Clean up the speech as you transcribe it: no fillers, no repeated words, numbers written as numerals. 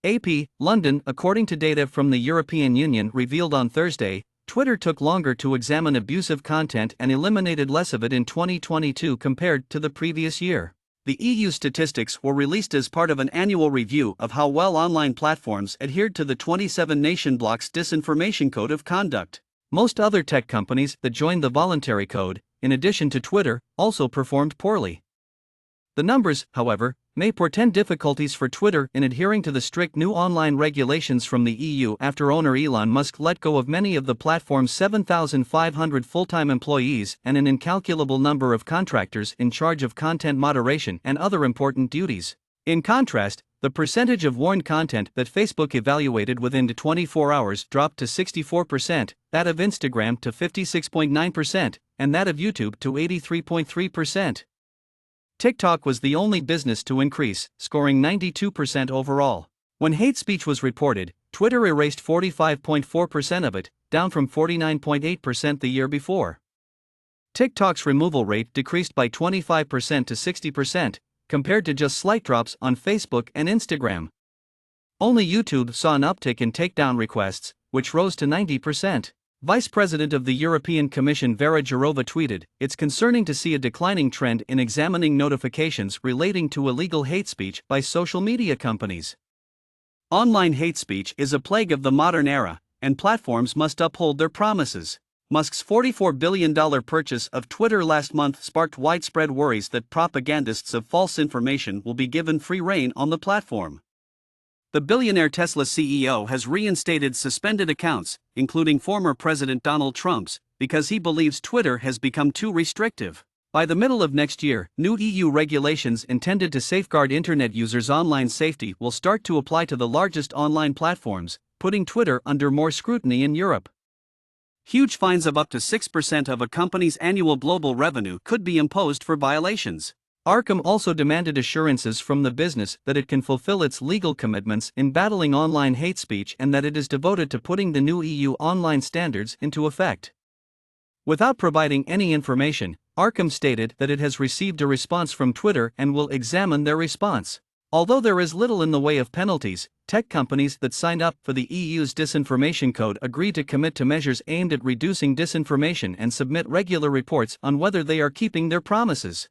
AP, London. According to data from the European Union revealed on Thursday, Twitter took longer to examine abusive content and eliminated less of it in 2022 compared to the previous year. The EU statistics were released as part of an annual review of how well online platforms adhered to the 27 nation bloc's disinformation code of conduct. Most other tech companies that joined the voluntary code, in addition to Twitter, also performed poorly. The numbers, however, may portend difficulties for Twitter in adhering to the strict new online regulations from the EU after owner Elon Musk let go of many of the platform's 7,500 full-time employees and an incalculable number of contractors in charge of content moderation and other important duties. In contrast, the percentage of warned content that Facebook evaluated within 24 hours dropped to 64%, that of Instagram to 56.9%, and that of YouTube to 83.3%. TikTok was the only business to increase, scoring 92% overall. When hate speech was reported, Twitter erased 45.4% of it, down from 49.8% the year before. TikTok's removal rate decreased by 25% to 60%, compared to just slight drops on Facebook and Instagram. Only YouTube saw an uptick in takedown requests, which rose to 90%. Vice President of the European Commission Vera Jourova tweeted, "It's concerning to see a declining trend in examining notifications relating to illegal hate speech by social media companies. Online hate speech is a plague of the modern era, and platforms must uphold their promises." Musk's $44 billion purchase of Twitter last month sparked widespread worries that propagandists of false information will be given free rein on the platform. The billionaire Tesla CEO has reinstated suspended accounts, including former President Donald Trump's, because he believes Twitter has become too restrictive. By the middle of next year, new EU regulations intended to safeguard Internet users' online safety will start to apply to the largest online platforms, putting Twitter under more scrutiny in Europe. Huge fines of up to 6% of a company's annual global revenue could be imposed for violations. Arkham also demanded assurances from the business that it can fulfill its legal commitments in battling online hate speech and that it is devoted to putting the new EU online standards into effect. Without providing any information, Arkham stated that it has received a response from Twitter and will examine their response. Although there is little in the way of penalties, tech companies that signed up for the EU's disinformation code agreed to commit to measures aimed at reducing disinformation and submit regular reports on whether they are keeping their promises.